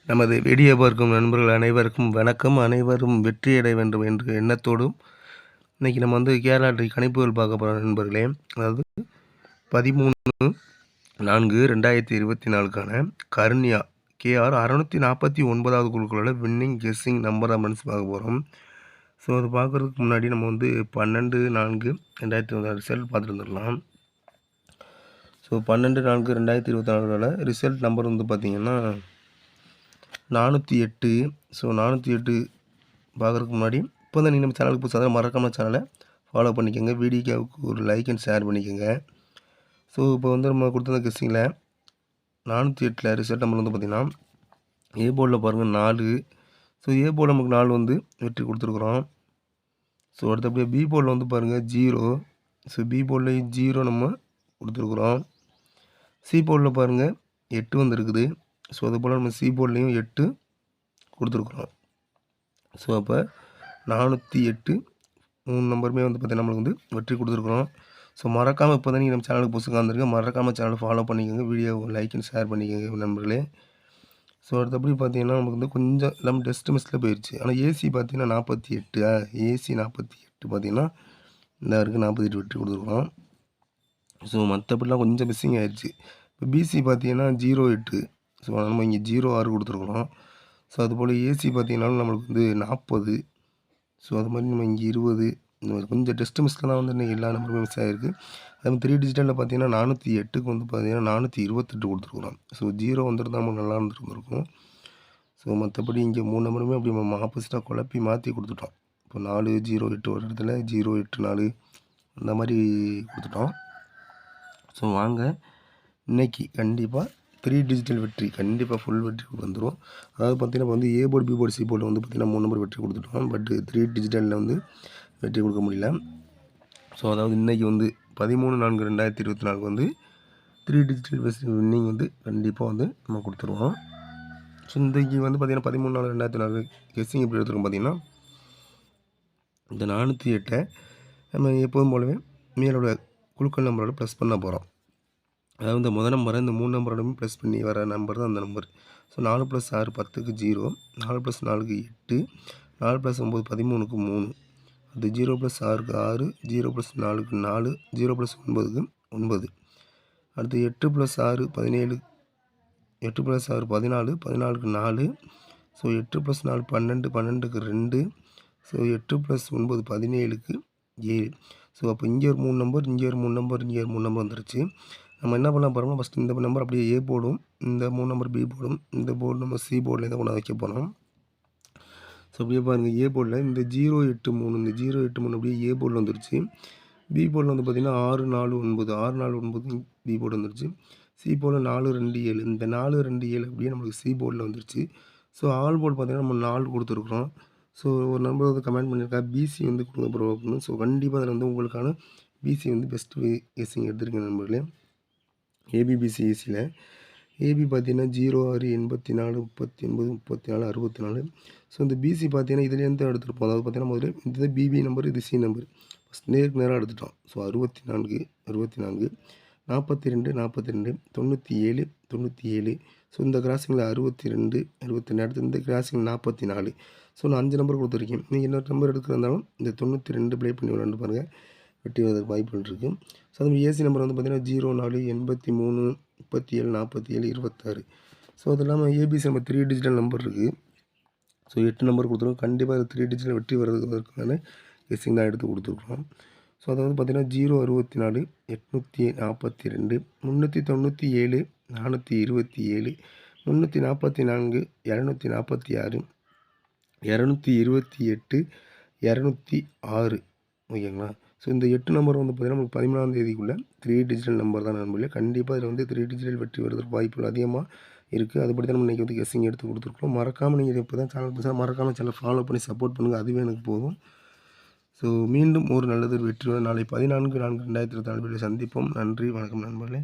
நமது வீடியோ பார்க்கும் நண்பர்கள் அனைவருக்கும் வணக்கம். அனைவரும் வெற்றியடைய வேண்டும் என்ற எண்ணத்தோடும் இன்றைக்கி நம்ம வந்து கேரளா கணிப்புகள் பார்க்க போகிறோம் நண்பர்களே. அதாவது 13/4/2024க்கான கருண்யா KR 649வது குழுக்களோட winning guessing number of runs பார்க்க போகிறோம். ஸோ அது பார்க்குறதுக்கு முன்னாடி நம்ம வந்து 12/4/2024 ரிசல்ட் பார்த்துட்டு வந்துடலாம். ஸோ 12/4/2024 ரிசல்ட் நம்பர் வந்து பார்த்திங்கன்னா 408. ஸோ 408 பார்க்குறதுக்கு முன்னாடி இப்போ தான் நீங்கள் நம்ம சேனலுக்கு புதுசாக மறக்காமல் சேனலை ஃபாலோ பண்ணிக்கோங்க. வீடியோவுக்கு ஒரு லைக் அண்ட் ஷேர் பண்ணிக்கோங்க. ஸோ இப்போ வந்து நம்ம கொடுத்துருந்த கெஸ்ஸிங்கில் 408 ரிசல்ட் நம்பர் வந்து பார்த்திங்கன்னா ஏ போர்டில் பாருங்கள் 4. ஸோ ஏ போர்டில் நமக்கு 4 வந்து வெற்றி கொடுத்துருக்குறோம். ஸோ அடுத்தபடியே பி போர்டில் வந்து பாருங்கள் 0. ஸோ பி போர்டில் 0 நம்ம கொடுத்துருக்குறோம். சி போர்டில் பாருங்கள் 8 வந்துருக்குது. ஸோ அதுபோல் நம்ம சி போர்ட்லேயும் 8 கொடுத்துருக்குறோம். ஸோ அப்போ 408 3 நம்பருமே வந்து பார்த்திங்கன்னா நம்மளுக்கு வந்து வெற்றி கொடுத்துருக்குறோம். ஸோ மறக்காமல் இப்போ தான் நீங்கள் நம்ம சேனலுக்கு புதுசாக வந்துருங்க. மறக்காமல் சேனலை ஃபாலோ பண்ணிக்கோங்க. வீடியோ லைக் அண்ட் ஷேர் பண்ணிக்கோங்க நண்பர்களே. ஸோ அடுத்தபடி பார்த்திங்கன்னா நமக்கு வந்து கொஞ்சம் எல்லாமே டெஸ்ட் மிஸ்ஸில் போயிடுச்சு. ஆனால் ஏசி பார்த்திங்கன்னா 48. ஏசி 48 பார்த்திங்கன்னா இந்த இருக்குது 48 வெற்றி கொடுத்துருக்குறோம். ஸோ மற்றபடிலாம் கொஞ்சம் மிஸ்ஸிங் ஆயிடுச்சு. இப்போ பிசி பார்த்திங்கன்னா 08. ஸோ நம்ம இங்கே 06 கொடுத்துருக்குறோம். ஸோ அதுபோல் ஏசி பார்த்திங்கனாலும் நம்மளுக்கு வந்து 40. ஸோ அது மாதிரி நம்ம இங்கே 20. இந்த மாதிரி கொஞ்சம் டெஸ்ட் மிஸ்ஸில் தான் வந்து இன்றைக்கி எல்லா நம்பருமே மிஸ் ஆகிருக்கு. அதே மாதிரி 3 டிஜிட்டலில் பார்த்திங்கன்னா 408க்கு வந்து பார்த்திங்கன்னா 428 கொடுத்துருக்குறோம். ஸோ 0 வந்துட்டு நம்ம நல்லா இருந்துருக்கும். ஸோ மற்றபடி இங்கே 3 நம்பருமே அப்படி நம்ம ஆப்போசிட்டாக குழப்பி மாற்றி கொடுத்துட்டோம். இப்போ 408 ஒரு இடத்துல 084 அந்த மாதிரி கொடுத்துட்டோம். ஸோ வாங்க இன்றைக்கி கண்டிப்பாக 3 டிஜிட்டல் வெற்றி கண்டிப்பாக ஃபுல் வெற்றி வந்துடும். அதாவது பார்த்திங்கன்னா வந்து A board B board C board வந்து பார்த்திங்கன்னா 3 நம்பர் வெற்றி கொடுத்துட்டோம். பட் 3 டிஜிட்டலில் வந்து வெற்றி கொடுக்க முடியல. ஸோ அதாவது இன்றைக்கி வந்து 13/4/2024 வந்து 3 டிஜிட்டல் வின்னிங் வந்து கண்டிப்பாக வந்து நம்ம கொடுத்துருவோம். ஸோ இன்றைக்கி வந்து பார்த்திங்கன்னா 13/4/2024 கெஸ்ஸிங் எப்படி எடுத்துருக்கோம் பார்த்திங்கன்னா இந்த 408 நம்ம எப்போதும் போலவே மேலோட குழுக்கள் நம்பரோட ப்ளஸ் பண்ண போகிறோம். அதாவது இந்த முதல் நம்பரை இந்த 3 நம்பரோடமே ப்ளஸ் பண்ணி வர நம்பர் தான் அந்த நம்பர். ஸோ 4 + 6 10க்கு 0, 4 + 4க்கு 8, 4 + 9 13க்கு 3, அது 0 + 6க்கு 6, 0 + 4க்கு 4, 0 + 9க்கு 9, அடுத்து 8 + 6 17, 8 + 6 14, 14க்கு 4, ஸோ 8 + 4 12, 12க்கு 2, ஸோ 8 + 9 17க்கு 7. ஸோ அப்போ இங்கே ஒரு 3 நம்பர், இங்கே ஒரு 3 நம்பர், இங்கே ஒரு 3 நம்பர் வந்துருச்சு. நம்ம என்ன பண்ணலாம் பாருங்கள், ஃபஸ்ட்டு இந்த நம்பர் அப்படியே ஏ போர்டும், இந்த 3 நம்பர் பி போர்டும், இந்த போர்டு நம்ம சி போர்டில் தான் கொண்டு வைக்க போகிறோம். ஸோ அப்படியே பாருங்கள் ஏ போர்டில் இந்த 083 இந்த 083 அப்படியே ஏ போர்டில் வந்துருச்சு. பி போர்டில் வந்து பார்த்திங்கன்னா 649 649 பி போர்டு வந்துருச்சு. சி போர்டில் 427 இந்த 427 அப்படியே நம்மளுக்கு சி போர்டில் வந்துருச்சு. ஸோ ஆல் போர்டு பார்த்திங்கன்னா நம்ம 4 கொடுத்துருக்குறோம். ஸோ ஒரு நம்பர் வந்து கமெண்ட் பண்ணியிருக்கா பிசி வந்து கொடுங்க ப்ரோ அப்படின்னு. ஸோ கண்டிப்பாக அதில் வந்து உங்களுக்கான பிசி வந்து பெஸ்ட்டு கெஸ்ஸிங் எடுத்துருக்கேன் நண்பர்களே. ஏபிபிசிஎஸ்சியில் ஏபி பார்த்தீங்கன்னா 06 84 39 34 64. ஸோ இந்த பிசி பார்த்தீங்கன்னா இதுலேருந்து தான் எடுத்துருப்போம். அதாவது பார்த்தீங்கன்னா முதல்ல இது பிபி நம்பர், இது சி நம்பர் ஃபஸ்ட் நேருக்கு நேராக எடுத்துட்டோம். ஸோ 64 42 42 42 97 97. ஸோ இந்த கிராசிங்கில் 62 62 அடுத்து இந்த கிராசிங் 44. ஸோ நான் 5 நம்பர் கொடுத்துருக்கேன். நீங்கள் இன்னொரு நம்பர் எடுக்கிறதாலும் இந்த 92 ப்ளே பண்ணி விளாண்டு பாருங்கள், வெற்றி வரதுக்கு வாய்ப்புகள் இருக்குது. ஸோ அது ஏசி நம்பர் வந்து பார்த்திங்கன்னா 04 83 37 47 26. ஸோ அது இல்லாமல் ஏபிசி நம்பர் 3 டிஜிட்டல் நம்பர் இருக்குது. ஸோ 8 நம்பர் கொடுத்துருக்கோம். கண்டிப்பாக 3 டிஜிட்டல் வெற்றி வர்றதுக்கான கெஸ்ஸிங் தான் எடுத்து கொடுத்துருக்குறோம். ஸோ அதை வந்து பார்த்திங்கன்னா 064 842 397 427 344 246 228 206. ஓகேங்களா? ஸோ இந்த 8 நம்பர் வந்து பார்த்திங்கன்னா நமக்கு 13ஆம் தேதிக்குள்ளே 3 டிஜிட்டல் நம்பர் தான் நண்பர்களே. கண்டிப்பாக இதில் வந்து 3 டிஜிட்டல் வெற்றி வருவதற்கு வாய்ப்புகள் அதிகமாக இருக்குது. அதுபடி தான் நம்ம இன்றைக்கி வந்து கெஸ்ஸிங் எடுத்து கொடுத்துருக்கோம். மறக்காமல் நீங்கள் இப்போ தான் சேனல் புதுசாக மறக்காமல் சேனல் ஃபாலோ பண்ணி சப்போர்ட் பண்ணுங்கள். அதுவே எனக்கு போதும். ஸோ மீண்டும் ஒரு நல்லது வெற்றி நாளை 14/4/2024 சந்திப்போம். நன்றி, வணக்கம் நண்பர்களே.